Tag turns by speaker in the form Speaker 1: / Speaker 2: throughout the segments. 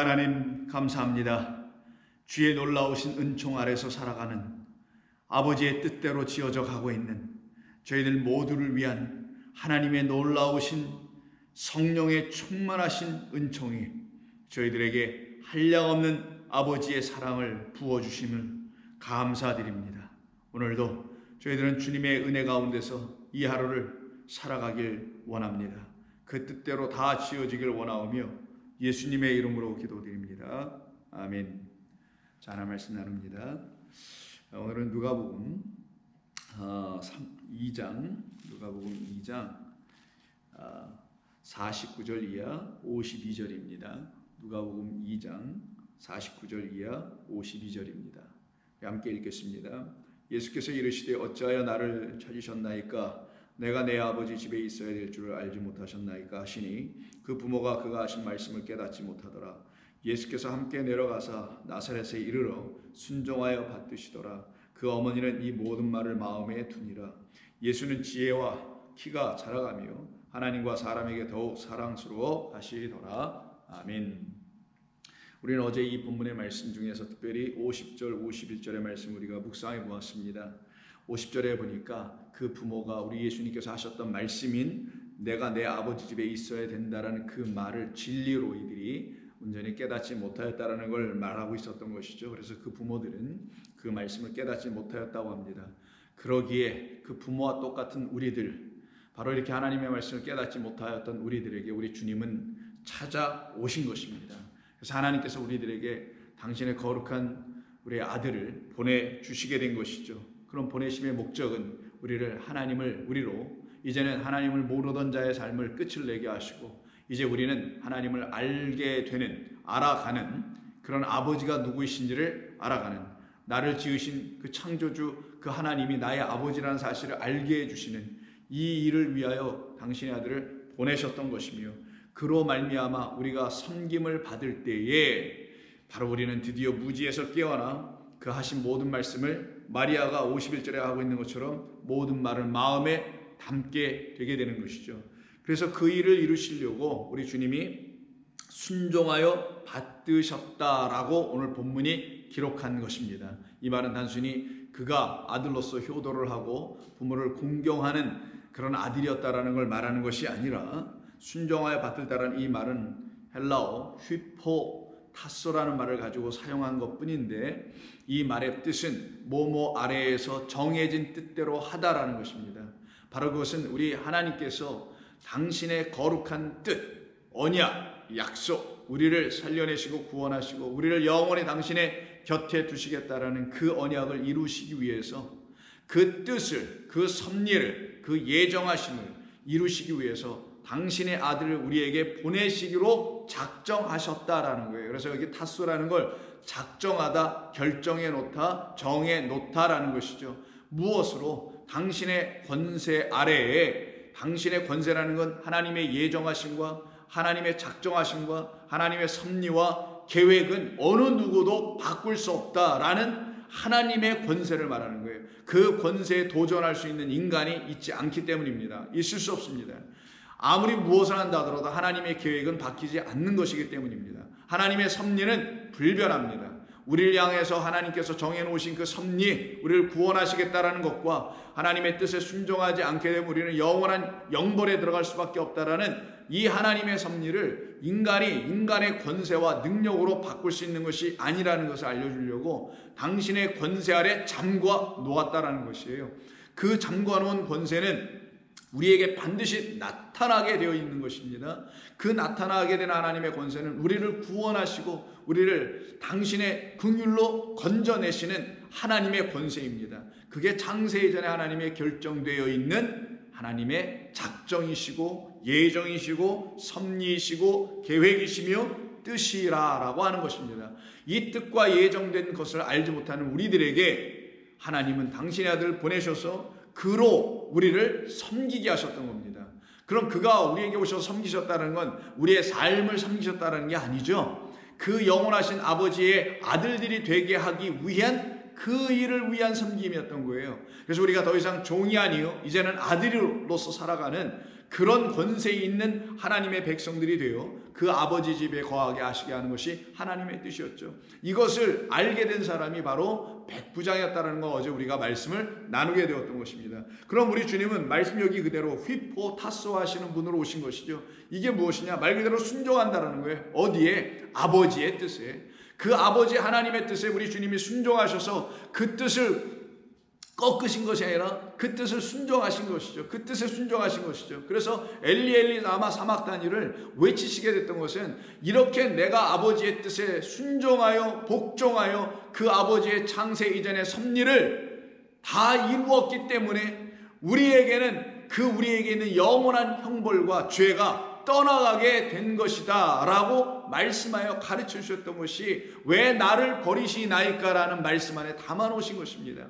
Speaker 1: 하나님 감사합니다. 주의 놀라우신 은총 아래서 살아가는 아버지의 뜻대로 지어져 가고 있는 저희들 모두를 위한 하나님의 놀라우신 성령의 충만하신 은총이 저희들에게 한량없는 아버지의 사랑을 부어주심을 감사드립니다. 오늘도 저희들은 주님의 은혜 가운데서 이 하루를 살아가길 원합니다. 그 뜻대로 다 지어지길 원하오며 예수님의 이름으로 기도드립니다. 아멘. 자, 하나 말씀 나눕니다. 오늘은 누가복음 2장 49절 이하 52절입니다. 누가복음 2장 49절 이하 52절입니다. 함께 읽겠습니다. 예수께서 이르시되 어찌하여 나를 찾으셨나이까? 내가 내 아버지 집에 있어야 될 줄을 알지 못하셨나이까 하시니 그 부모가 그가 하신 말씀을 깨닫지 못하더라. 예수께서 함께 내려가사 나사렛에 이르러 순종하여 받드시더라. 그 어머니는 이 모든 말을 마음에 두니라. 예수는 지혜와 키가 자라가며 하나님과 사람에게 더욱 사랑스러워 하시더라. 아멘. 우리는 어제 이 본문의 말씀 중에서 특별히 50절, 51절의 말씀 우리가 묵상해 보았습니다. 50절에 보니까 그 부모가 우리 예수님께서 하셨던 말씀인 내가 내 아버지 집에 있어야 된다라는 그 말을 진리로 이들이 온전히 깨닫지 못하였다라는 걸 말하고 있었던 것이죠. 그래서 그 부모들은 그 말씀을 깨닫지 못하였다고 합니다. 그러기에 그 부모와 똑같은 우리들, 바로 이렇게 하나님의 말씀을 깨닫지 못하였던 우리들에게 우리 주님은 찾아오신 것입니다. 그래서 하나님께서 우리들에게 당신의 거룩한 우리의 아들을 보내주시게 된 것이죠. 그런 보내심의 목적은 우리로 이제는 하나님을 모르던 자의 삶을 끝을 내게 하시고 이제 우리는 하나님을 알아가는 그런 아버지가 누구이신지를 알아가는, 나를 지으신 그 창조주 그 하나님이 나의 아버지라는 사실을 알게 해주시는 이 일을 위하여 당신의 아들을 보내셨던 것이며, 그로 말미암아 우리가 섬김을 받을 때에 바로 우리는 드디어 무지에서 깨어나 그 하신 모든 말씀을 마리아가 51절에 하고 있는 것처럼 모든 말을 마음에 담게 되게 되는 것이죠. 그래서 그 일을 이루시려고 우리 주님이 순종하여 받드셨다라고 오늘 본문이 기록한 것입니다. 이 말은 단순히 그가 아들로서 효도를 하고 부모를 공경하는 그런 아들이었다라는 걸 말하는 것이 아니라, 순종하여 받들다라는 이 말은 헬라어 휘포타소라는 말을 가지고 사용한 것뿐인데, 이 말의 뜻은 뭐뭐 아래에서 정해진 뜻대로 하다라는 것입니다. 바로 그것은 우리 하나님께서 당신의 거룩한 뜻, 언약, 약속, 우리를 살려내시고 구원하시고 우리를 영원히 당신의 곁에 두시겠다라는 그 언약을 이루시기 위해서 그 뜻을, 그 섭리를, 그 예정하심을 이루시기 위해서 당신의 아들을 우리에게 보내시기로 작정하셨다라는 거예요. 그래서 여기 타소라는 걸 작정하다, 결정해 놓다, 정해 놓다라는 것이죠. 무엇으로? 당신의 권세 아래에, 당신의 권세라는 건 하나님의 예정하심과 하나님의 작정하심과 하나님의 섭리와 계획은 어느 누구도 바꿀 수 없다라는 하나님의 권세를 말하는 거예요. 그 권세에 도전할 수 있는 인간이 있지 않기 때문입니다. 있을 수 없습니다. 아무리 무엇을 한다 하더라도 하나님의 계획은 바뀌지 않는 것이기 때문입니다. 하나님의 섭리는 불변합니다. 우리를 향해서 하나님께서 정해놓으신 그 섭리, 우리를 구원하시겠다라는 것과 하나님의 뜻에 순종하지 않게 되면 우리는 영원한 영벌에 들어갈 수밖에 없다라는 이 하나님의 섭리를 인간의 권세와 능력으로 바꿀 수 있는 것이 아니라는 것을 알려주려고 당신의 권세 아래 잠궈 놓았다라는 것이에요. 그 잠궈 놓은 권세는 우리에게 반드시 나타나게 되어 있는 것입니다. 그 나타나게 된 하나님의 권세는 우리를 구원하시고 우리를 당신의 긍휼로 건져내시는 하나님의 권세입니다. 그게 창세 이전에 하나님의 결정되어 있는 하나님의 작정이시고 예정이시고 섭리이시고 계획이시며 뜻이라고 하는 것입니다. 이 뜻과 예정된 것을 알지 못하는 우리들에게 하나님은 당신의 아들을 보내셔서 그로 우리를 섬기게 하셨던 겁니다. 그럼 그가 우리에게 오셔서 섬기셨다는 건 우리의 삶을 섬기셨다는 게 아니죠. 그 영원하신 아버지의 아들들이 되게 하기 위한 그 일을 위한 섬김이었던 거예요. 그래서 우리가 더 이상 종이 아니요 이제는 아들로서 살아가는 그런 권세 있는 하나님의 백성들이 되어 그 아버지 집에 거하게 하시게 하는 것이 하나님의 뜻이었죠. 이것을 알게 된 사람이 바로 백부장이었다는 거 어제 우리가 말씀을 나누게 되었던 것입니다. 그럼 우리 주님은 말씀 여기 그대로 휘포 타소 하시는 분으로 오신 것이죠. 이게 무엇이냐? 말 그대로 순종한다는 거예요. 어디에? 아버지의 뜻에. 그 아버지 하나님의 뜻에 우리 주님이 순종하셔서 그 뜻을 꺾으신 것이 아니라 그 뜻을 순종하신 것이죠. 그 뜻에 순종하신 것이죠. 그래서 엘리 엘리 라마 사막다니를 외치시게 됐던 것은 이렇게 내가 아버지의 뜻에 순종하여 복종하여 그 아버지의 창세 이전의 섭리를 다 이루었기 때문에 우리에게 있는 영원한 형벌과 죄가 떠나가게 된 것이다 라고 말씀하여 가르쳐 주셨던 것이 왜 나를 버리시나이까라는 말씀 안에 담아 놓으신 것입니다.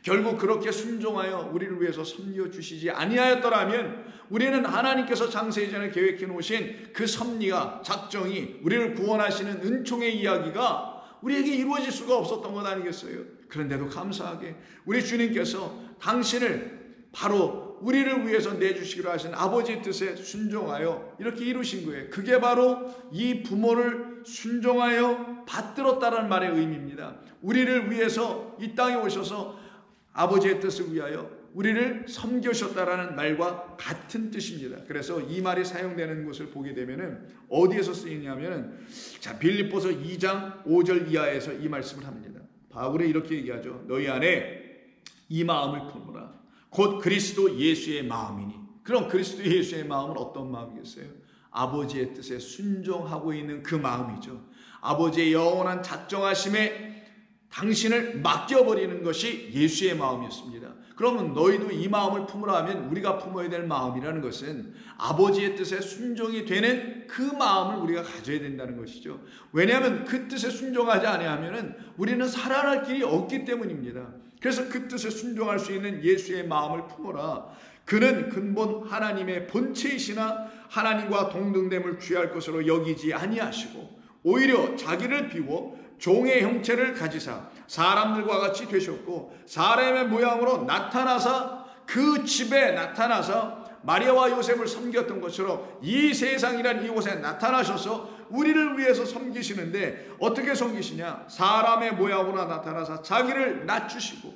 Speaker 1: 결국 그렇게 순종하여 우리를 위해서 섭리해 주시지 아니하였더라면 우리는 하나님께서 창세 이전에 계획해 놓으신 그 섭리가 작정이 우리를 구원하시는 은총의 이야기가 우리에게 이루어질 수가 없었던 것 아니겠어요? 그런데도 감사하게 우리 주님께서 당신을 바로 우리를 위해서 내주시기로 하신 아버지의 뜻에 순종하여 이렇게 이루신 거예요. 그게 바로 이 부모를 순종하여 받들었다는 말의 의미입니다. 우리를 위해서 이 땅에 오셔서 아버지의 뜻을 위하여 우리를 섬기셨다라는 말과 같은 뜻입니다. 그래서 이 말이 사용되는 것을 보게 되면은 어디에서 쓰이냐면은 자 빌립보서 2장 5절 이하에서 이 말씀을 합니다. 바울이 이렇게 얘기하죠. 너희 안에 이 마음을 품으라. 곧 그리스도 예수의 마음이니. 그럼 그리스도 예수의 마음은 어떤 마음이겠어요? 아버지의 뜻에 순종하고 있는 그 마음이죠. 아버지의 영원한 작정하심에 당신을 맡겨버리는 것이 예수의 마음이었습니다. 그러면 너희도 이 마음을 품으라 하면 우리가 품어야 될 마음이라는 것은 아버지의 뜻에 순종이 되는 그 마음을 우리가 가져야 된다는 것이죠. 왜냐하면 그 뜻에 순종하지 아니하면 우리는 살아날 길이 없기 때문입니다. 그래서 그 뜻에 순종할 수 있는 예수의 마음을 품어라. 그는 근본 하나님의 본체이시나 하나님과 동등됨을 취할 것으로 여기지 아니하시고 오히려 자기를 비워 종의 형체를 가지사 사람들과 같이 되셨고 사람의 모양으로 나타나사 그 집에 나타나서 마리아와 요셉을 섬겼던 것처럼 이 세상이란 이곳에 나타나셔서 우리를 위해서 섬기시는데 어떻게 섬기시냐? 사람의 모양으로 나타나서 자기를 낮추시고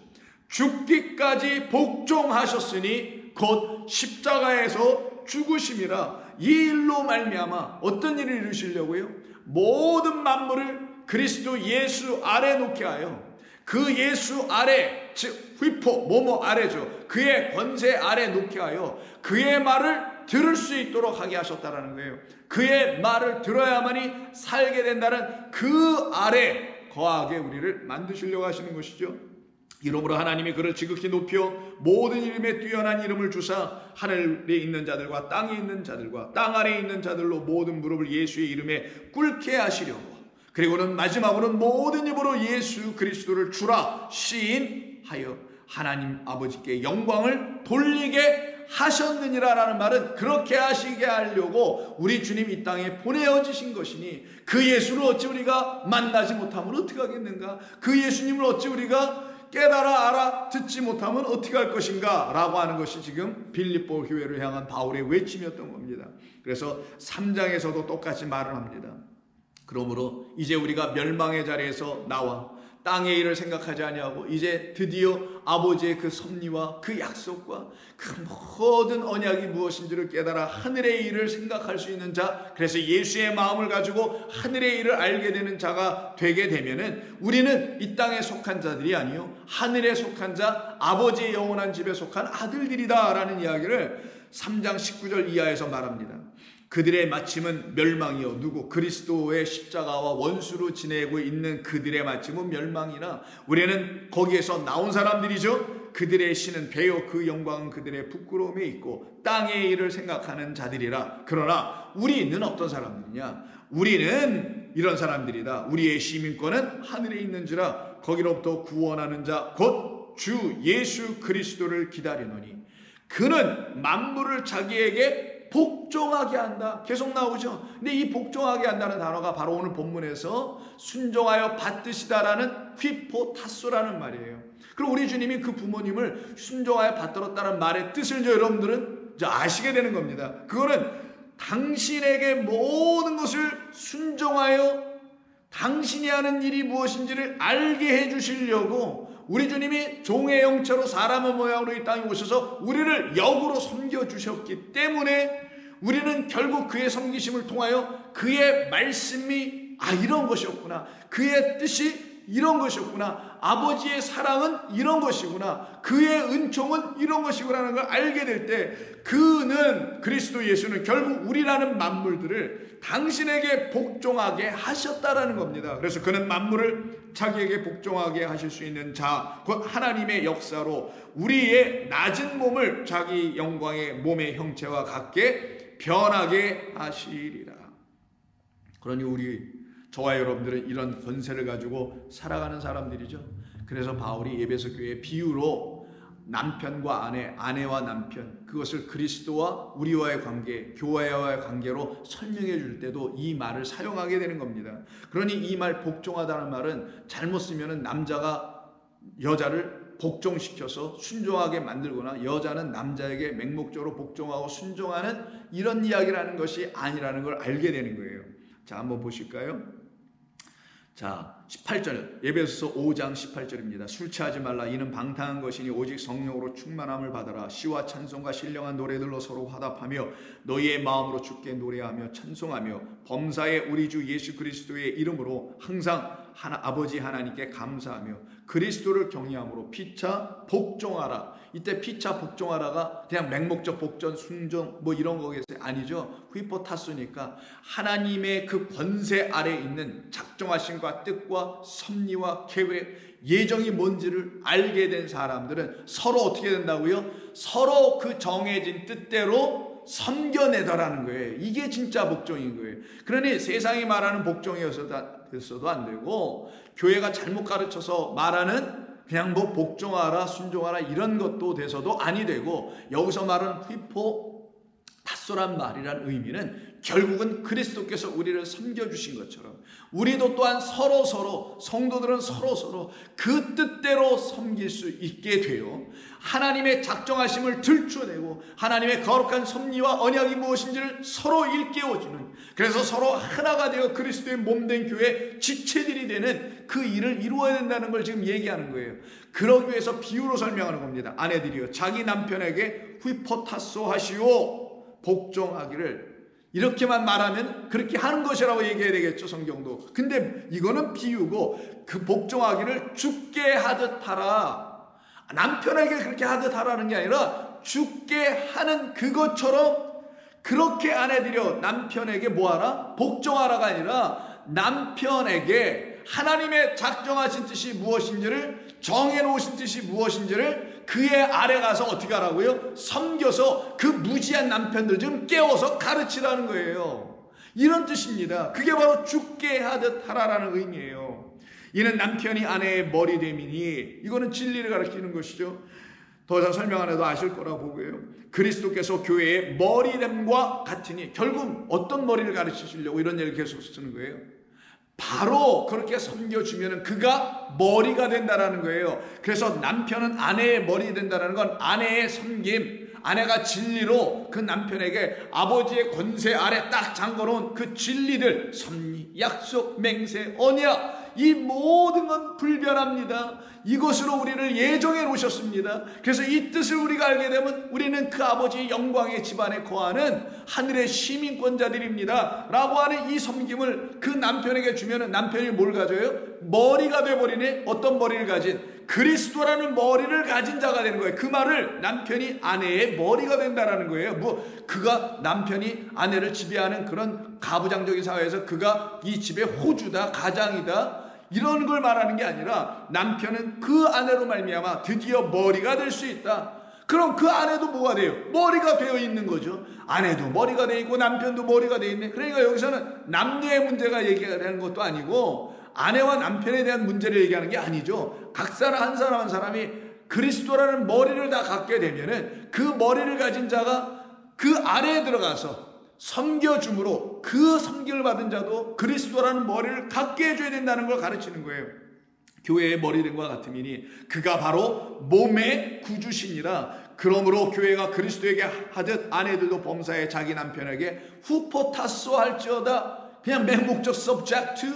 Speaker 1: 죽기까지 복종하셨으니 곧 십자가에서 죽으심이라. 이 일로 말미암아 어떤 일을 이루시려고요? 모든 만물을 그리스도 예수 아래 놓게 하여 그 예수 아래, 즉 휘포 뭐뭐 아래죠. 그의 권세 아래 놓게 하여 그의 말을 들을 수 있도록 하게 하셨다라는 거예요. 그의 말을 들어야만이 살게 된다는 그 아래 거하게 우리를 만드시려고 하시는 것이죠. 이러므로 하나님이 그를 지극히 높여 모든 이름에 뛰어난 이름을 주사 하늘에 있는 자들과 땅에 있는 자들과 땅 아래에 있는 자들로 모든 무릎을 예수의 이름에 꿇게 하시려고 그리고는 마지막으로는 모든 입으로 예수 그리스도를 주라 시인하여 하나님 아버지께 영광을 돌리게 하셨느니라라는 말은 그렇게 하시게 하려고 우리 주님 이 땅에 보내어지신 것이니 그 예수를 어찌 우리가 만나지 못하면 어떻게 하겠는가? 그 예수님을 어찌 우리가 깨달아 알아 듣지 못하면 어떻게 할 것인가? 라고 하는 것이 지금 빌립보 교회를 향한 바울의 외침이었던 겁니다. 그래서 3장에서도 똑같이 말을 합니다. 그러므로 이제 우리가 멸망의 자리에서 나와 땅의 일을 생각하지 아니하고 이제 드디어 아버지의 그 섭리와 그 약속과 그 모든 언약이 무엇인지를 깨달아 하늘의 일을 생각할 수 있는 자, 그래서 예수의 마음을 가지고 하늘의 일을 알게 되는 자가 되게 되면은 우리는 이 땅에 속한 자들이 아니요 하늘에 속한 자, 아버지의 영원한 집에 속한 아들들이다라는 이야기를 3장 19절 이하에서 말합니다. 그들의 마침은 멸망이요 누구 그리스도의 십자가와 원수로 지내고 있는 그들의 마침은 멸망이나 우리는 거기에서 나온 사람들이죠. 그들의 신은 배요 그 영광은 그들의 부끄러움에 있고 땅의 일을 생각하는 자들이라. 그러나 우리는 어떤 사람들이냐? 우리는 이런 사람들이다. 우리의 시민권은 하늘에 있는지라 거기로부터 구원하는 자 곧 주 예수 그리스도를 기다리노니 그는 만물을 자기에게 복종하게 한다. 계속 나오죠. 근데 이 복종하게 한다는 단어가 바로 오늘 본문에서 순종하여 받드시다라는 휘포타소라는 말이에요. 그럼 우리 주님이 그 부모님을 순종하여 받들었다는 말의 뜻을 여러분들은 아시게 되는 겁니다. 그거는 당신에게 모든 것을 순종하여 당신이 하는 일이 무엇인지를 알게 해주시려고 우리 주님이 종의 형체로 사람의 모양으로 이 땅에 오셔서 우리를 역으로 섬겨주셨기 때문에 우리는 결국 그의 섬기심을 통하여 그의 말씀이 이런 것이었구나, 그의 뜻이 이런 것이었구나, 아버지의 사랑은 이런 것이구나, 그의 은총은 이런 것이구나라는 걸 알게 될 때 그는, 그리스도 예수는 결국 우리라는 만물들을 당신에게 복종하게 하셨다라는 겁니다. 그래서 그는 만물을 자기에게 복종하게 하실 수 있는 자, 곧 하나님의 역사로 우리의 낮은 몸을 자기 영광의 몸의 형체와 같게 변하게 하시리라. 그러니 저와 여러분들은 이런 권세를 가지고 살아가는 사람들이죠. 그래서 바울이 에베소 교회의 비유로 남편과 아내와 남편, 그것을 그리스도와 우리와의 관계, 교회와의 관계로 설명해 줄 때도 이 말을 사용하게 되는 겁니다. 그러니 이 말 복종하다는 말은 잘못 쓰면 남자가 여자를 복종시켜서 순종하게 만들거나 여자는 남자에게 맹목적으로 복종하고 순종하는 이런 이야기라는 것이 아니라는 걸 알게 되는 거예요. 자, 한번 보실까요? 자, 18절, 에베소서 5장 18절입니다. 술 취하지 말라. 이는 방탕한 것이니 오직 성령으로 충만함을 받아라. 시와 찬송과 신령한 노래들로 서로 화답하며 너희의 마음으로 주께 노래하며 찬송하며 범사의 우리 주 예수 그리스도의 이름으로 항상 아버지 하나님께 감사하며 그리스도를 경외함으로 피차 복종하라. 이때 피차 복종하라가 그냥 맹목적 복전, 순종 이런 거겠어요? 아니죠. 휘포타스니까 하나님의 그 권세 아래에 있는 작정하심과 뜻과 섭리와 계획, 예정이 뭔지를 알게 된 사람들은 서로 어떻게 된다고요? 서로 그 정해진 뜻대로 섬겨내더라는 거예요. 이게 진짜 복종인 거예요. 그러니 세상이 말하는 복종이었어도 안 되고, 교회가 잘못 가르쳐서 말하는 그냥 복종하라, 순종하라 이런 것도 돼서도 아니 되고, 여기서 말하는 휘포타소란 말이란 의미는 결국은 그리스도께서 우리를 섬겨주신 것처럼 우리도 또한 서로 성도들은 서로 그 뜻대로 섬길 수 있게 되어 하나님의 작정하심을 들춰내고 하나님의 거룩한 섭리와 언약이 무엇인지를 서로 일깨워주는, 그래서 서로 하나가 되어 그리스도의 몸된 교회 지체들이 되는 그 일을 이루어야 된다는 걸 지금 얘기하는 거예요. 그러기 위해서 비유로 설명하는 겁니다. 아내들이여 자기 남편에게 휘포타소 하시오, 복종하기를. 이렇게만 말하면 그렇게 하는 것이라고 얘기해야 되겠죠, 성경도. 근데 이거는 비유고, 그 복종하기를 죽게 하듯 하라. 남편에게 그렇게 하듯 하라는 게 아니라 죽게 하는 그것처럼 그렇게 아내들여 남편에게 뭐하라? 복종하라가 아니라 남편에게 하나님의 작정하신 뜻이 무엇인지를, 정해놓으신 뜻이 무엇인지를 그의 아래 가서 어떻게 하라고요? 섬겨서 그 무지한 남편들 좀 깨워서 가르치라는 거예요. 이런 뜻입니다. 그게 바로 죽게 하듯 하라라는 의미예요. 이는 남편이 아내의 머리됨이니, 이거는 진리를 가르치는 것이죠. 더 이상 설명 안 해도 아실 거라고 보고요. 그리스도께서 교회의 머리됨과 같으니, 결국 어떤 머리를 가르치시려고 이런 얘기를 계속 쓰는 거예요. 바로 그렇게 섬겨주면 그가 머리가 된다라는 거예요. 그래서 남편은 아내의 머리 된다라는 건 아내의 섬김, 아내가 진리로 그 남편에게 아버지의 권세 아래 딱 잠궈놓은 그 진리들, 섭리, 약속, 맹세, 언약, 이 모든 건 불변합니다. 이것으로 우리를 예정해 놓으셨습니다. 그래서 이 뜻을 우리가 알게 되면 우리는 그 아버지의 영광의 집안에 거하는 하늘의 시민권자들입니다 라고 하는 이 섬김을 그 남편에게 주면 남편이 뭘 가져요? 머리가 되어버리네. 어떤 머리를 가진? 그리스도라는 머리를 가진 자가 되는 거예요. 그 말을 남편이 아내의 머리가 된다라는 거예요. 그가 남편이 아내를 지배하는 그런 가부장적인 사회에서 그가 이 집의 호주다, 가장이다, 이런 걸 말하는 게 아니라 남편은 그 아내로 말미암아 드디어 머리가 될 수 있다. 그럼 그 아내도 뭐가 돼요? 머리가 되어 있는 거죠. 아내도 머리가 되어 있고 남편도 머리가 되어 있네. 그러니까 여기서는 남녀의 문제가 얘기하는 것도 아니고 아내와 남편에 대한 문제를 얘기하는 게 아니죠. 각 사람 한 사람 한 사람이 그리스도라는 머리를 다 갖게 되면은 그 머리를 가진 자가 그 아래에 들어가서 섬겨줌으로 그 섬김을 받은 자도 그리스도라는 머리를 갖게 해줘야 된다는 걸 가르치는 거예요. 교회의 머리된과 같음이니 그가 바로 몸의 구주시니라. 그러므로 교회가 그리스도에게 하듯 아내들도 범사에 자기 남편에게 후포타소 할지어다. 그냥 맹목적 subject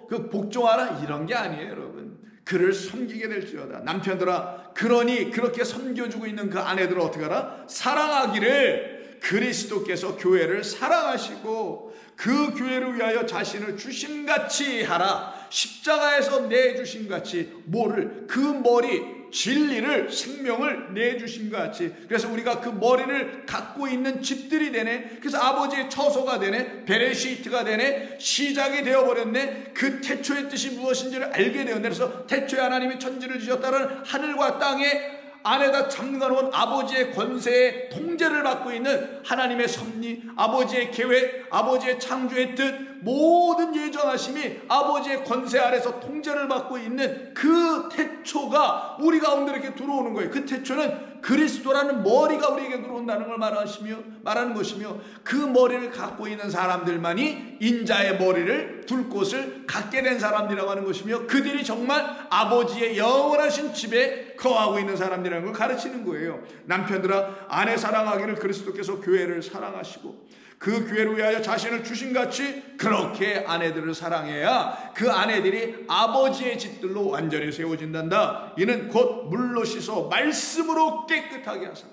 Speaker 1: 그 복종하라 이런 게 아니에요, 여러분. 그를 섬기게 될지어다. 남편들아, 그러니 그렇게 섬겨주고 있는 그 아내들을 어떻게 하라? 사랑하기를 그리스도께서 교회를 사랑하시고 그 교회를 위하여 자신을 주심같이 하라. 십자가에서 내주심같이 뭐를? 그 머리 진리를 생명을 내주심과 같이. 그래서 우리가 그 머리를 갖고 있는 집들이 되네. 그래서 아버지의 처소가 되네. 베레시트가 되네. 시작이 되어버렸네. 그 태초의 뜻이 무엇인지를 알게 되었네. 그래서 태초에 하나님이 천지를 주셨다는 하늘과 땅에 안에다 잠가놓은 아버지의 권세의 통제를 받고 있는 하나님의 섭리, 아버지의 계획, 아버지의 창조의 뜻, 모든 예정하심이 아버지의 권세 아래서 통제를 받고 있는 그 태초가 우리 가운데 이렇게 들어오는 거예요. 그 태초는 그리스도라는 머리가 우리에게 들어온다는 걸 말하는 것이며, 그 머리를 갖고 있는 사람들만이 인자의 머리를 둘 곳을 갖게 된 사람들이라고 하는 것이며, 그들이 정말 아버지의 영원하신 집에 거하고 있는 사람들이라는 걸 가르치는 거예요. 남편들아, 아내 사랑하기를 그리스도께서 교회를 사랑하시고 그 교회를 위하여 자신을 주신같이 그렇게 아내들을 사랑해야 그 아내들이 아버지의 집들로 완전히 세워진단다. 이는 곧 물로 씻어 말씀으로 깨끗하게 하사.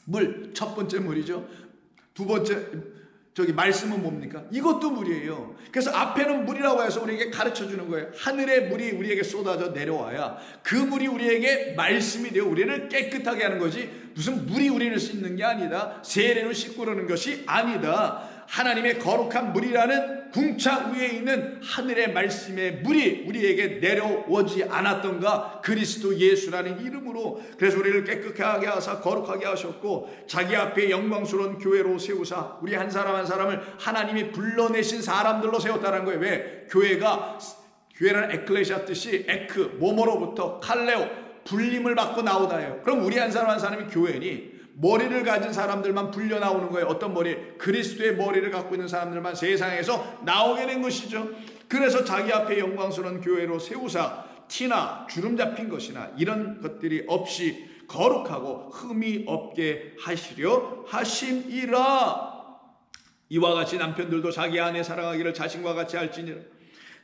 Speaker 1: 물, 첫 번째 물이죠. 두 번째 말씀은 뭡니까? 이것도 물이에요. 그래서 앞에는 물이라고 해서 우리에게 가르쳐 주는 거예요. 하늘의 물이 우리에게 쏟아져 내려와야 그 물이 우리에게 말씀이 되어 우리를 깨끗하게 하는 거지, 무슨 물이 우리를 씻는 게 아니다. 세례로 씻고 그러는 것이 아니다. 하나님의 거룩한 물이라는 궁창 위에 있는 하늘의 말씀의 물이 우리에게 내려오지 않았던가? 그리스도 예수라는 이름으로. 그래서 우리를 깨끗하게 하사 거룩하게 하셨고 자기 앞에 영광스러운 교회로 세우사 우리 한 사람 한 사람을 하나님이 불러내신 사람들로 세웠다는 거예요. 왜? 교회라는 에클레시아 뜻이 에크, 뭐뭐로부터 칼레오, 불림을 받고 나오다예요. 그럼 우리 한 사람 한 사람이 교회니 머리를 가진 사람들만 불려 나오는 거예요. 어떤 머리? 그리스도의 머리를 갖고 있는 사람들만 세상에서 나오게 된 것이죠. 그래서 자기 앞에 영광스러운 교회로 세우사 티나 주름 잡힌 것이나 이런 것들이 없이 거룩하고 흠이 없게 하시려 하심이라. 이와 같이 남편들도 자기 아내 사랑하기를 자신과 같이 할지니라.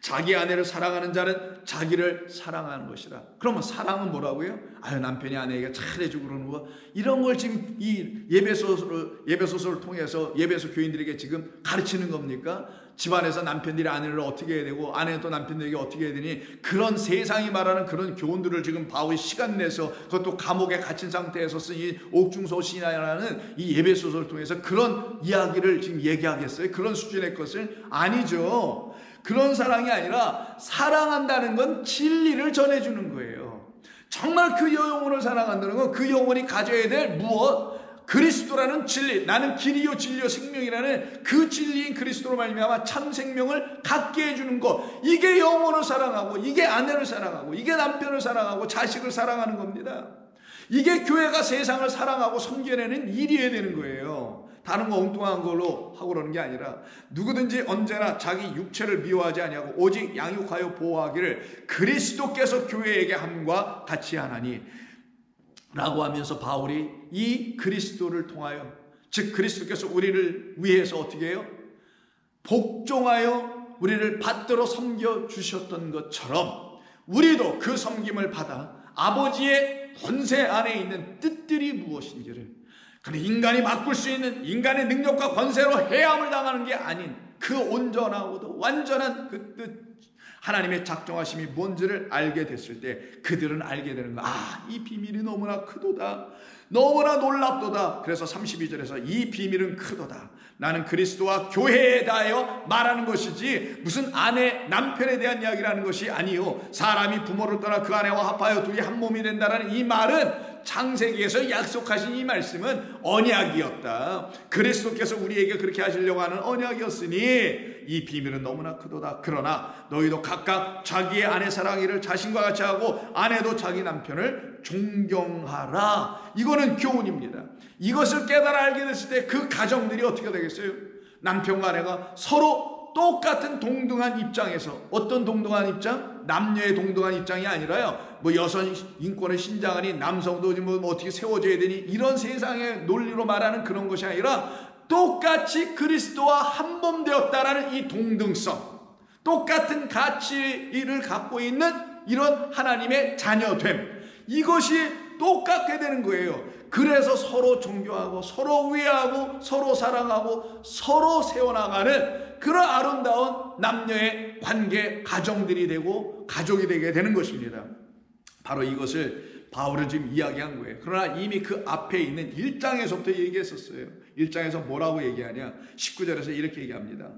Speaker 1: 자기 아내를 사랑하는 자는 자기를 사랑하는 것이라. 그러면 사랑은 뭐라고요? 남편이 아내에게 잘해주고 그러는 거, 이런 걸 지금 이 예배소서를 통해서 예배소 교인들에게 지금 가르치는 겁니까? 집안에서 남편들이 아내를 어떻게 해야 되고 아내는 또 남편들에게 어떻게 해야 되니, 그런 세상이 말하는 그런 교훈들을 지금 바울이 시간 내서, 그것도 감옥에 갇힌 상태에서 쓴 이 옥중서신이라는 이 예배소서를 통해서 그런 이야기를 지금 얘기하겠어요? 그런 수준의 것을? 아니죠. 그런 사랑이 아니라 사랑한다는 건 진리를 전해주는 거예요. 정말 그 영혼을 사랑한다는 건 그 영혼이 가져야 될 무엇? 그리스도라는 진리, 나는 길이요 진리요 생명이라는 그 진리인 그리스도로 말미암아 참 생명을 갖게 해주는 것, 이게 영혼을 사랑하고, 이게 아내를 사랑하고, 이게 남편을 사랑하고 자식을 사랑하는 겁니다. 이게 교회가 세상을 사랑하고 섬겨내는 일이어야 되는 거예요. 다른 거 엉뚱한 걸로 하고 그러는 게 아니라, 누구든지 언제나 자기 육체를 미워하지 아니하고 오직 양육하여 보호하기를 그리스도께서 교회에게 함과 같이 하나니 라고 하면서 바울이 이 그리스도를 통하여, 즉 그리스도께서 우리를 위해서 어떻게 해요? 복종하여 우리를 받들어 섬겨주셨던 것처럼 우리도 그 섬김을 받아 아버지의 권세 안에 있는 뜻들이 무엇인지를, 그는 인간이 바꿀 수 있는 인간의 능력과 권세로 해함을 당하는 게 아닌 그 온전하고도 완전한 그 뜻, 하나님의 작정하심이 뭔지를 알게 됐을 때 그들은 알게 되는 거야. 이 비밀이 너무나 크도다, 너무나 놀랍도다. 그래서 32절에서 이 비밀은 크도다, 나는 그리스도와 교회에 대하여 말하는 것이지 무슨 아내 남편에 대한 이야기라는 것이 아니요, 사람이 부모를 떠나 그 아내와 합하여 둘이 한 몸이 된다라는 이 말은, 창세기에서 약속하신 이 말씀은 언약이었다. 그리스도께서 우리에게 그렇게 하시려고 하는 언약이었으니 이 비밀은 너무나 크도다. 그러나 너희도 각각 자기의 아내 사랑하기를 자신과 같이 하고 아내도 자기 남편을 존경하라. 이거는 교훈입니다. 이것을 깨달아 알게 됐을 때 그 가정들이 어떻게 되겠어요? 남편과 아내가 서로 똑같은 동등한 입장에서, 어떤 동등한 입장? 남녀의 동등한 입장이 아니라요, 뭐 여성 인권을 신장하니 남성도 뭐 어떻게 세워져야 되니, 이런 세상의 논리로 말하는 그런 것이 아니라 똑같이 그리스도와 한 몸 되었다라는 이 동등성, 똑같은 가치를 갖고 있는 이런 하나님의 자녀됨, 이것이 똑같게 되는 거예요. 그래서 서로 존경하고 서로 위하고 서로 사랑하고 서로 세워나가는 그런 아름다운 남녀의 관계, 가정들이 되고 가족이 되게 되는 것입니다. 바로 이것을 바울은 지금 이야기한 거예요. 그러나 이미 그 앞에 있는 1장에서부터 얘기했었어요. 1장에서 뭐라고 얘기하냐, 19절에서 이렇게 얘기합니다.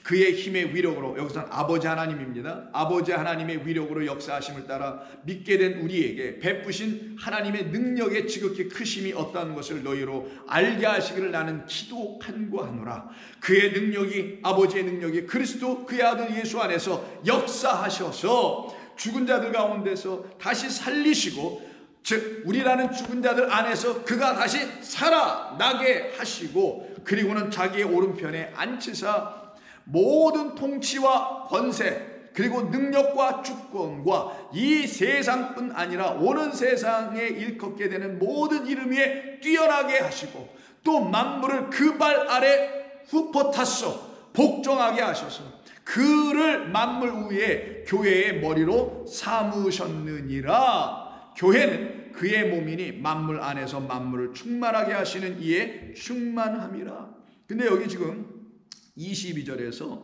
Speaker 1: 그의 힘의 위력으로, 여기서는 아버지 하나님입니다. 아버지 하나님의 위력으로 역사하심을 따라 믿게 된 우리에게 베푸신 하나님의 능력의 지극히 크심이 어떠한 것을 너희로 알게 하시기를 나는 기도 간구하노라. 그의 능력이, 아버지의 능력이 그리스도 그의 아들 예수 안에서 역사하셔서 죽은 자들 가운데서 다시 살리시고, 즉 우리라는 죽은 자들 안에서 그가 다시 살아나게 하시고, 그리고는 자기의 오른편에 앉히사 모든 통치와 권세, 그리고 능력과 주권과 이 세상뿐 아니라 오는 세상에 일컫게 되는 모든 이름 위에 뛰어나게 하시고, 또 만물을 그 발 아래 후포타소 복종하게 하셔서 그를 만물 위에 교회의 머리로 삼으셨느니라. 교회는 그의 몸이니 만물 안에서 만물을 충만하게 하시는 이의 충만함이라. 근데 여기 지금 22절에서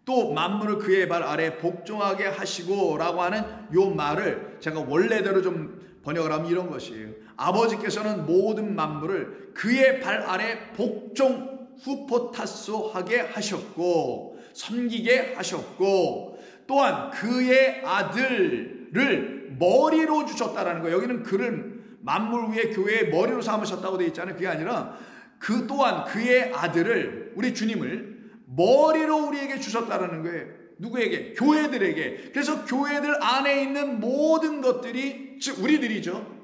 Speaker 1: 또 만물을 그의 발 아래 복종하게 하시고 라고 하는 요 말을 제가 원래대로 좀 번역을 하면 이런 것이에요. 아버지께서는 모든 만물을 그의 발 아래 복종 후포타소 하게 하셨고 섬기게 하셨고, 또한 그의 아들을 머리로 주셨다라는 거예요. 여기는 그를 만물 위에 교회의 머리로 삼으셨다고 되어 있잖아요. 그게 아니라 그 또한 그의 아들을, 우리 주님을 머리로 우리에게 주셨다라는 거예요. 누구에게? 교회들에게. 그래서 교회들 안에 있는 모든 것들이, 즉 우리들이죠,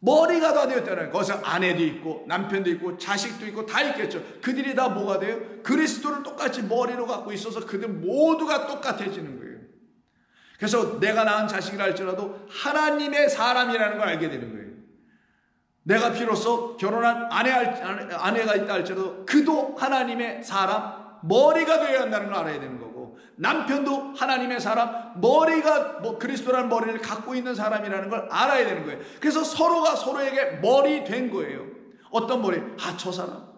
Speaker 1: 머리가 다 되었다는 거예요. 거기서 아내도 있고 남편도 있고 자식도 있고 다 있겠죠. 그들이 다 뭐가 돼요? 그리스도를 똑같이 머리로 갖고 있어서 그들 모두가 똑같아지는 거예요. 그래서 내가 낳은 자식이라 할지라도 하나님의 사람이라는 걸 알게 되는 거예요. 내가 비로소 결혼한 아내가 있다 할지라도 그도 하나님의 사람, 머리가 되어야 한다는 걸 알아야 되는 거고, 남편도 하나님의 사람, 머리가 그리스도라는 머리를 갖고 있는 사람이라는 걸 알아야 되는 거예요. 그래서 서로가 서로에게 머리 된 거예요. 어떤 머리? 저 사람,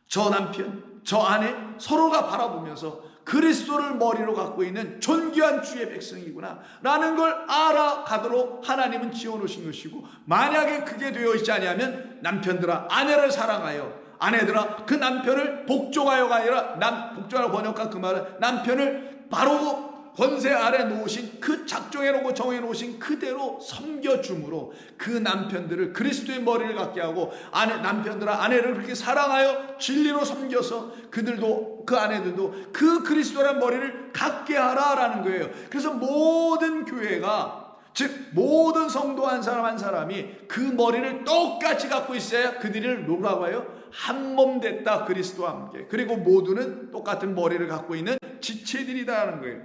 Speaker 1: 저 남편, 저 아내, 서로가 바라보면서 그리스도를 머리로 갖고 있는 존귀한 주의 백성이구나 라는 걸 알아가도록 하나님은 지어놓으신 것이고, 만약에 그게 되어 있지 아니하면 남편들아 아내를 사랑하여, 아내들아 그 남편을 복종하여가 아니라, 복종하여 번역한 그 말은 남편을 바로 권세 아래 놓으신, 그 작정해 놓고 정해 놓으신 그대로 섬겨줌으로 그 남편들을 그리스도의 머리를 갖게 하고, 남편들아 아내를 그렇게 사랑하여 진리로 섬겨서 그들도, 그 아내들도 그 그리스도란 머리를 갖게 하라라는 거예요. 그래서 모든 교회가, 즉 모든 성도 한 사람 한 사람이 그 머리를 똑같이 갖고 있어야 그들을 뭐라고 해요? 한 몸 됐다, 그리스도와 함께. 그리고 모두는 똑같은 머리를 갖고 있는 지체들이다 하는 거예요.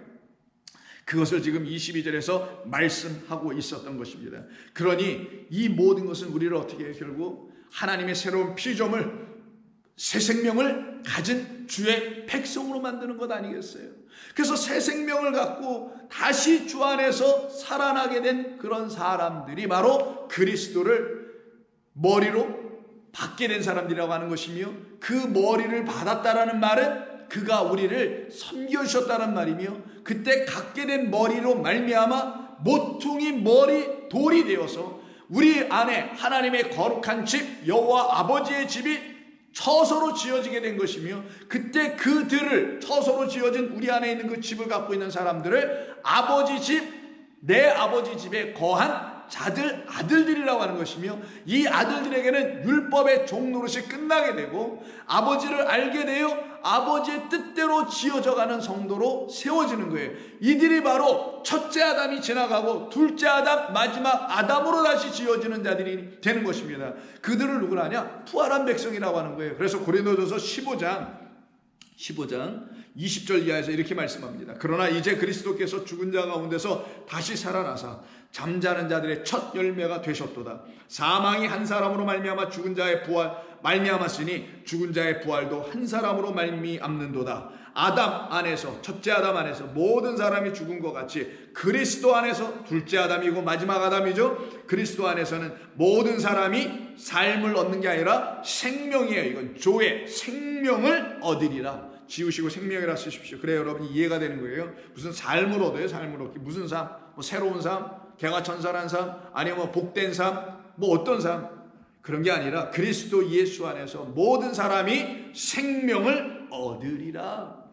Speaker 1: 그것을 지금 22절에서 말씀하고 있었던 것입니다. 그러니 이 모든 것은 우리를 어떻게 해요? 결국 하나님의 새로운 피조물, 새 생명을 가진 주의 백성으로 만드는 것 아니겠어요? 그래서 새 생명을 갖고 다시 주 안에서 살아나게 된 그런 사람들이 바로 그리스도를 머리로 받게 된 사람들이라고 하는 것이며, 그 머리를 받았다라는 말은 그가 우리를 섬겨주셨다는 말이며, 그때 갖게 된 머리로 말미암아 모퉁이 머리 돌이 되어서 우리 안에 하나님의 거룩한 집, 여호와 아버지의 집이 처소로 지어지게 된 것이며, 그때 그들을, 처소로 지어진 우리 안에 있는 그 집을 갖고 있는 사람들을 아버지 집, 내 아버지 집에 거한 자들, 아들들이라고 하는 것이며, 이 아들들에게는 율법의 종노릇이 끝나게 되고 아버지를 알게 되어 아버지의 뜻대로 지어져가는 성도로 세워지는 거예요. 이들이 바로 첫째 아담이 지나가고 둘째 아담, 마지막 아담으로 다시 지어지는 자들이 되는 것입니다. 그들을 누구라 하냐? 부활한 백성이라고 하는 거예요. 그래서 고린도전서 15장 20절 이하에서 이렇게 말씀합니다. 그러나 이제 그리스도께서 죽은 자 가운데서 다시 살아나사 잠자는 자들의 첫 열매가 되셨도다. 사망이 한 사람으로 말미암아 죽은 자의 부활 말미암았으니 죽은 자의 부활도 한 사람으로 말미암는도다. 아담 안에서, 첫째 아담 안에서 모든 사람이 죽은 것 같이 그리스도 안에서, 둘째 아담이고 마지막 아담이죠, 그리스도 안에서는 모든 사람이 삶을 얻는 게 아니라 생명이에요. 이건 조의 생명을 얻으리라. 지우시고 생명이라 쓰십시오. 그래 여러분 이해가 되는 거예요. 무슨 삶을 얻어요? 삶을 얻기 무슨 삶? 뭐 새로운 삶? 개가천선한 삶? 아니면 뭐 복된 삶? 뭐 어떤 삶? 그런 게 아니라 그리스도 예수 안에서 모든 사람이 생명을 얻으리라.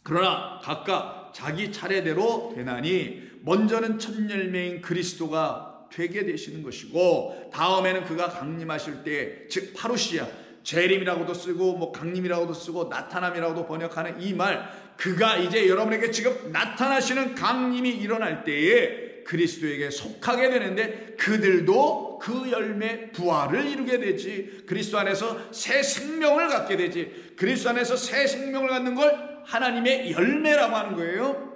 Speaker 1: 그러나 각각 자기 차례대로 되나니 먼저는 첫 열매인 그리스도가 되게 되시는 것이고 다음에는 그가 강림하실 때, 즉 파루시아, 재림이라고도 쓰고 뭐 강림이라고도 쓰고 나타남이라고도 번역하는 이 말, 그가 이제 여러분에게 지금 나타나시는 강림이 일어날 때에 그리스도에게 속하게 되는데 그들도 그 열매 부활을 이루게 되지. 그리스도 안에서 새 생명을 갖게 되지. 그리스도 안에서 새 생명을 갖는 걸 하나님의 열매라고 하는 거예요.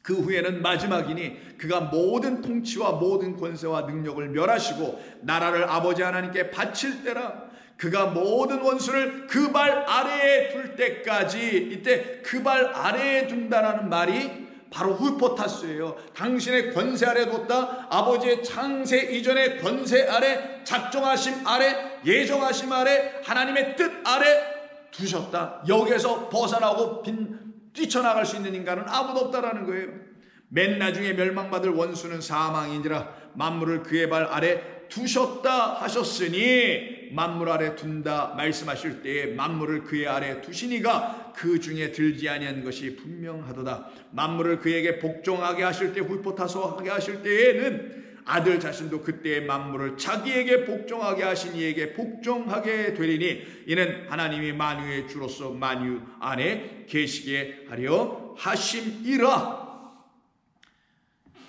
Speaker 1: 그 후에는 마지막이니 그가 모든 통치와 모든 권세와 능력을 멸하시고 나라를 아버지 하나님께 바칠 때라. 그가 모든 원수를 그 발 아래에 둘 때까지, 이때 그 발 아래에 둔다라는 말이 바로 후포타스예요. 당신의 권세 아래 뒀다. 아버지의 창세 이전의 권세 아래, 작정하심 아래, 예정하심 아래, 하나님의 뜻 아래 두셨다. 여기에서 벗어나고 뛰쳐나갈 수 있는 인간은 아무도 없다라는 거예요. 맨 나중에 멸망받을 원수는 사망이니라. 만물을 그의 발 아래 두셨다 하셨으니, 만물 아래 둔다 말씀하실 때에 만물을 그의 아래 두시니가 그 중에 들지 아니한 것이 분명하도다. 만물을 그에게 복종하게 하실 때, 후포타소하게 하실 때에는 아들 자신도 그때의 만물을 자기에게 복종하게 하신 이에게 복종하게 되리니 이는 하나님이 만유의 주로서 만유 안에 계시게 하려 하심이라.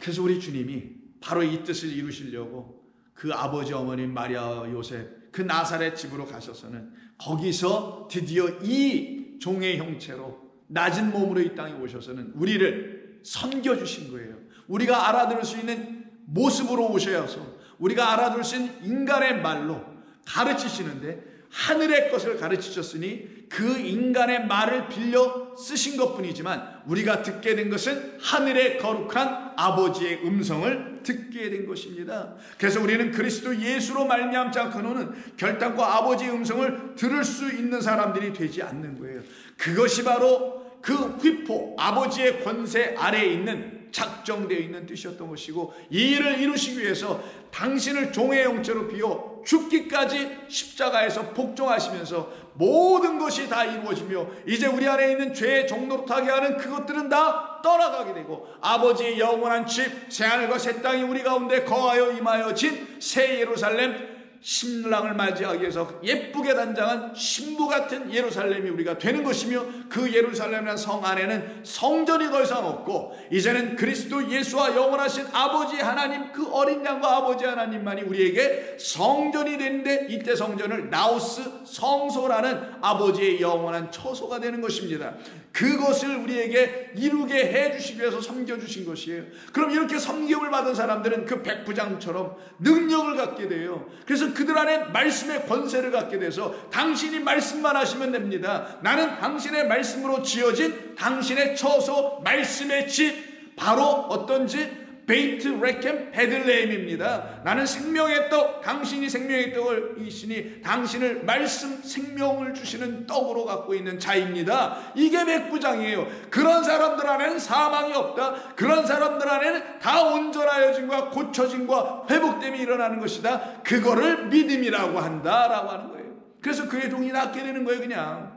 Speaker 1: 그래서 우리 주님이 바로 이 뜻을 이루시려고 그 아버지 어머님 마리아 요셉 그 나사렛 집으로 가셔서는 거기서 드디어 이 종의 형체로 낮은 몸으로 이 땅에 오셔서는 우리를 섬겨주신 거예요. 우리가 알아들을 수 있는 모습으로 오셔서 우리가 알아들을 수 있는 인간의 말로 가르치시는데, 하늘의 것을 가르치셨으니 그 인간의 말을 빌려 쓰신 것뿐이지만 우리가 듣게 된 것은 하늘의 거룩한 아버지의 음성을 듣게 된 것입니다. 그래서 우리는 그리스도 예수로 말미암지 않고는 결단코 아버지의 음성을 들을 수 있는 사람들이 되지 않는 거예요. 그것이 바로 그 휘포, 아버지의 권세 아래에 있는 작정되어 있는 뜻이었던 것이고, 이 일을 이루시기 위해서 당신을 종의 형체로 비워 죽기까지 십자가에서 복종하시면서 모든 것이 다 이루어지며 이제 우리 안에 있는 죄의 종노릇하게 하는 그것들은 다 떠나가게 되고 아버지의 영원한 집, 새하늘과 새 땅이 우리 가운데 거하여 임하여진 새 예루살렘, 신랑을 맞이하기 위해서 예쁘게 단장한 신부 같은 예루살렘이 우리가 되는 것이며, 그 예루살렘이라는 성 안에는 성전이 더 이상 없고 이제는 그리스도 예수와 영원하신 아버지 하나님, 그 어린 양과 아버지 하나님만이 우리에게 성전이 되는데, 이때 성전을 나우스 성소라는 아버지의 영원한 처소가 되는 것입니다. 그것을 우리에게 이루게 해주시기 위해서 섬겨주신 것이에요. 그럼 이렇게 섬김을 받은 사람들은 그 백부장처럼 능력을 갖게 돼요. 그래서 그들 안에 말씀의 권세를 갖게 돼서 당신이 말씀만 하시면 됩니다. 나는 당신의 말씀으로 지어진 당신의 처소, 말씀의 집, 바로 어떤 집? 베이트 레켐 베들레헴입니다. 나는 생명의 떡, 당신이 생명의 떡을 이시니 당신을 말씀 생명을 주시는 떡으로 갖고 있는 자입니다. 이게 백부장이에요. 그런 사람들 안에는 사망이 없다. 그런 사람들 안에는 다 온전하여짐과 고쳐짐과 회복됨이 일어나는 것이다. 그거를 믿음이라고 한다라고 하는 거예요. 그래서 그의 종이 낫게 되는 거예요. 그냥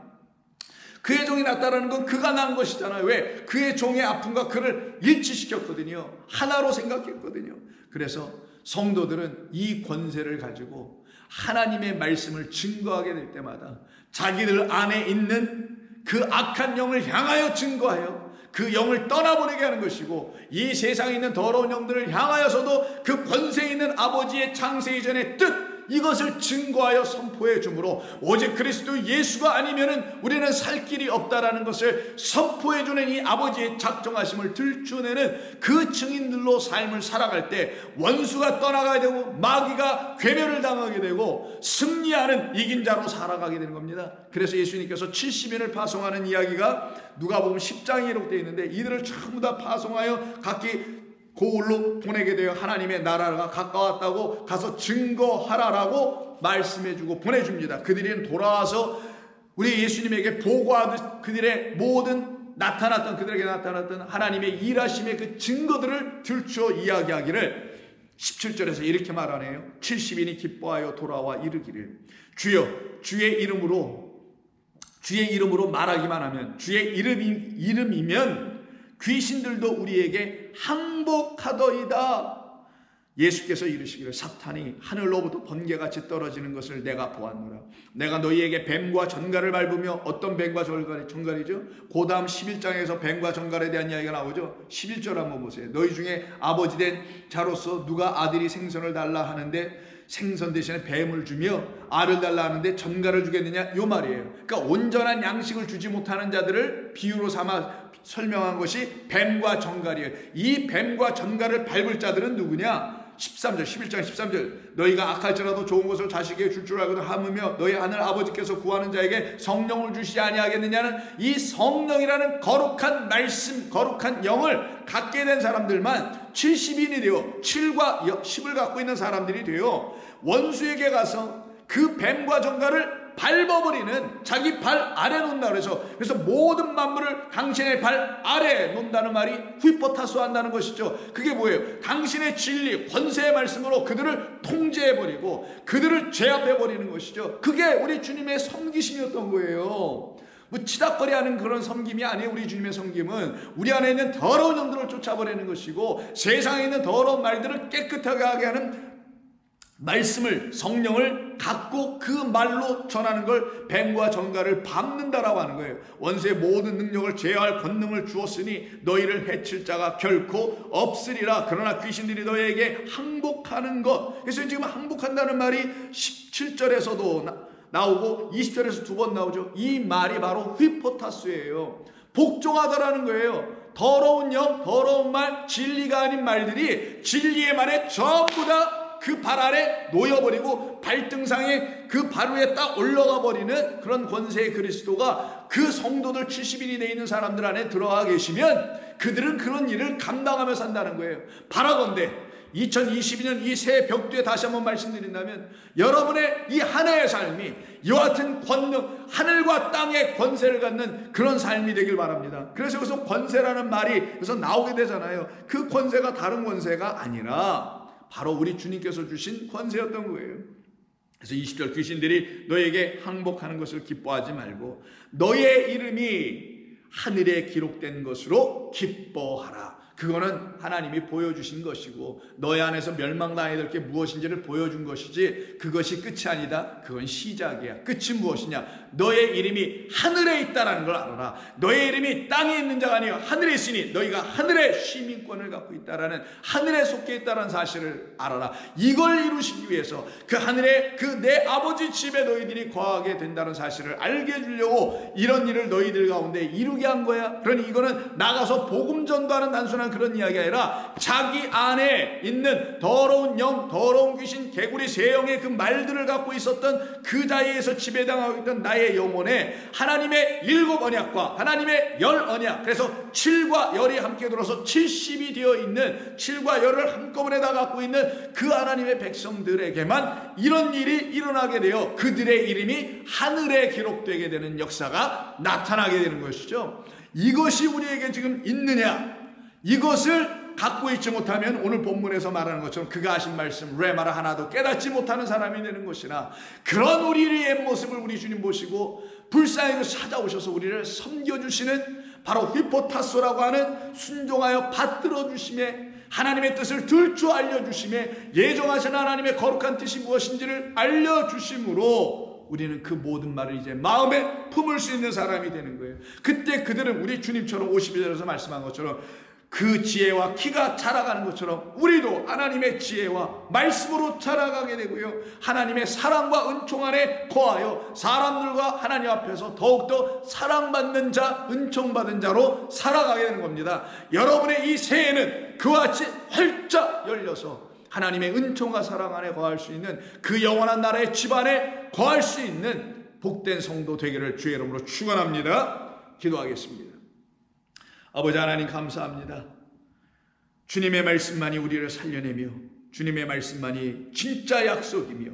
Speaker 1: 그의 종이 낫다라는 건 그가 난 것이잖아요. 왜? 그의 종의 아픔과 그를 일치시켰거든요. 하나로 생각했거든요. 그래서 성도들은 이 권세를 가지고 하나님의 말씀을 증거하게 될 때마다 자기들 안에 있는 그 악한 영을 향하여 증거하여 그 영을 떠나보내게 하는 것이고, 이 세상에 있는 더러운 영들을 향하여서도 그 권세 있는 아버지의 창세 이전의 뜻, 이것을 증거하여 선포해 주므로 오직 그리스도 예수가 아니면은 우리는 살 길이 없다라는 것을 선포해 주는 이 아버지의 작정하심을 들추어내는 그 증인들로 삶을 살아갈 때 원수가 떠나가게 되고 마귀가 괴멸을 당하게 되고 승리하는 이긴 자로 살아가게 되는 겁니다. 그래서 예수님께서 70인을 파송하는 이야기가 누가복음 10장에 기록되어 있는데 이들을 전부 다 파송하여 각기 고을로 보내게 되어 하나님의 나라가 가까웠다고 가서 증거하라라고 말씀해주고 보내줍니다. 그들이 돌아와서 우리 예수님에게 보고하듯 그들의 모든 그들에게 나타났던 하나님의 일하심의 그 증거들을 들추어 이야기하기를 17절에서 이렇게 말하네요. 70인이 기뻐하여 돌아와 이르기를 주여 주의 이름으로 말하기만 하면 주의 이름이면 귀신들도 우리에게 항복하더이다. 예수께서 이르시기를 사탄이 하늘로부터 번개같이 떨어지는 것을 내가 보았노라. 내가 너희에게 뱀과 전갈을 밟으며 어떤 뱀과 전갈이죠? 그 다음 11장에서 뱀과 전갈에 대한 이야기가 나오죠. 11절 한번 보세요. 너희 중에 아버지 된 자로서 누가 아들이 생선을 달라 하는데 생선 대신에 뱀을 주며 알을 달라 하는데 전갈을 주겠느냐? 요 말이에요. 그러니까 온전한 양식을 주지 못하는 자들을 비유로 삼아 설명한 것이 뱀과 전갈이에요. 이 뱀과 전갈을 밟을 자들은 누구냐? 13절 11장 13절 너희가 악할지라도 좋은 것을 자식에게 줄 줄 알거든 하무며 너희 하늘 아버지께서 구하는 자에게 성령을 주시지 아니하겠느냐는 이 성령이라는 거룩한 말씀 거룩한 영을 갖게 된 사람들만 70인이 되어 7과 10을 갖고 있는 사람들이 되어 원수에게 가서 그 뱀과 전갈을 밟아버리는 자기 발 아래 놓는다 그래서 모든 만물을 당신의 발 아래 놓는다는 말이 휘포타소 한다는 것이죠. 그게 뭐예요? 당신의 진리 권세의 말씀으로 그들을 통제해버리고 그들을 제압해버리는 것이죠. 그게 우리 주님의 섬기심이었던 거예요. 뭐 치닥거리하는 그런 섬김이 아니에요. 우리 주님의 섬김은 우리 안에 있는 더러운 영들을 쫓아버리는 것이고 세상에 있는 더러운 말들을 깨끗하게 하게 하는 말씀을 성령을 갖고 그 말로 전하는 걸 뱀과 전갈을 밟는다라고 하는 거예요. 원수의 모든 능력을 제어할 권능을 주었으니 너희를 해칠 자가 결코 없으리라. 그러나 귀신들이 너희에게 항복하는 것. 그래서 지금 항복한다는 말이 17절에서도 나오고 20절에서 두 번 나오죠. 이 말이 바로 휘포타스예요. 복종하다라는 거예요. 더러운 영, 더러운 말, 진리가 아닌 말들이 진리의 말에 전부 다 그 발 아래 놓여버리고 발등상에 그 발 위에 딱 올라가 버리는 그런 권세의 그리스도가 그 성도들 70인이 되어 있는 사람들 안에 들어가 계시면 그들은 그런 일을 감당하며 산다는 거예요. 바라건대 2022년 이 새 벽두에 다시 한번 말씀드린다면 여러분의 이 한 해의 삶이 이와 같은 권능, 하늘과 땅의 권세를 갖는 그런 삶이 되길 바랍니다. 그래서 여기서 권세라는 말이 여기서 나오게 되잖아요. 그 권세가 다른 권세가 아니라 바로 우리 주님께서 주신 권세였던 거예요. 그래서 20절 귀신들이 너에게 항복하는 것을 기뻐하지 말고 너의 이름이 하늘에 기록된 것으로 기뻐하라. 그거는 하나님이 보여주신 것이고 너희 안에서 멸망당해야 될 게 무엇인지를 보여준 것이지 그것이 끝이 아니다. 그건 시작이야. 끝이 무엇이냐? 너의 이름이 하늘에 있다는 걸 알아라. 너의 이름이 땅에 있는 자가 아니요 하늘에 있으니 너희가 하늘의 시민권을 갖고 있다라는 하늘에 속해 있다는 사실을 알아라. 이걸 이루시기 위해서 그 하늘에 그 내 아버지 집에 너희들이 거하게 된다는 사실을 알게 해주려고 이런 일을 너희들 가운데 이루게 한 거야. 그러니 이거는 나가서 복음 전도하는 단순한 그런 이야기가 아니라 자기 안에 있는 더러운 영, 더러운 귀신, 개구리, 새영의 그 말들을 갖고 있었던 그 자리에서 지배당하고 있던 나의 영혼에 하나님의 7 언약과 하나님의 10 언약, 그래서 7과 10이 함께 들어서 70이 되어 있는 7과 10을 한꺼번에 다 갖고 있는 그 하나님의 백성들에게만 이런 일이 일어나게 되어 그들의 이름이 하늘에 기록되게 되는 역사가 나타나게 되는 것이죠. 이것이 우리에게 지금 있느냐? 이것을 갖고 있지 못하면 오늘 본문에서 말하는 것처럼 그가 하신 말씀 레마를 하나도 깨닫지 못하는 사람이 되는 것이나 그런 우리의 옛모습을 우리 주님 보시고 불쌍히 찾아오셔서 우리를 섬겨주시는 바로 휘포타소라고 하는 순종하여 받들어 주심에 하나님의 뜻을 들추어 알려주심에 예정하신 하나님의 거룩한 뜻이 무엇인지를 알려주심으로 우리는 그 모든 말을 이제 마음에 품을 수 있는 사람이 되는 거예요. 그때 그들은 우리 주님처럼 52절에서 말씀한 것처럼 그 지혜와 키가 자라가는 것처럼 우리도 하나님의 지혜와 말씀으로 자라가게 되고요, 하나님의 사랑과 은총 안에 거하여 사람들과 하나님 앞에서 더욱더 사랑받는 자, 은총받은 자로 살아가게 되는 겁니다. 여러분의 이 새해는 그와 같이 활짝 열려서 하나님의 은총과 사랑 안에 거할 수 있는 그 영원한 나라의 집 안에 거할 수 있는 복된 성도 되기를 주의 이름으로 축원합니다. 기도하겠습니다. 아버지 하나님 감사합니다. 주님의 말씀만이 우리를 살려내며 주님의 말씀만이 진짜 약속이며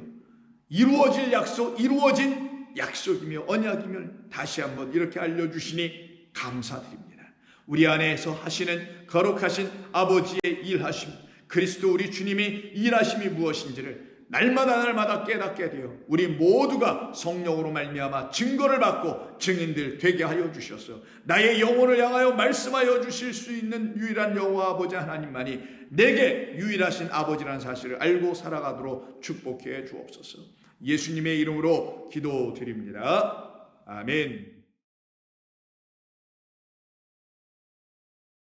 Speaker 1: 이루어질 약속, 이루어진 약속이며 언약이며 다시 한번 이렇게 알려주시니 감사드립니다. 우리 안에서 하시는 거룩하신 아버지의 일하심, 그리스도 우리 주님의 일하심이 무엇인지를 날마다 깨닫게 되어 우리 모두가 성령으로 말미암아 증거를 받고 증인들 되게 하여 주셔서 나의 영혼을 향하여 말씀하여 주실 수 있는 유일한 여호와 아버지 하나님만이 내게 유일하신 아버지라는 사실을 알고 살아가도록 축복해 주옵소서. 예수님의 이름으로 기도드립니다. 아멘.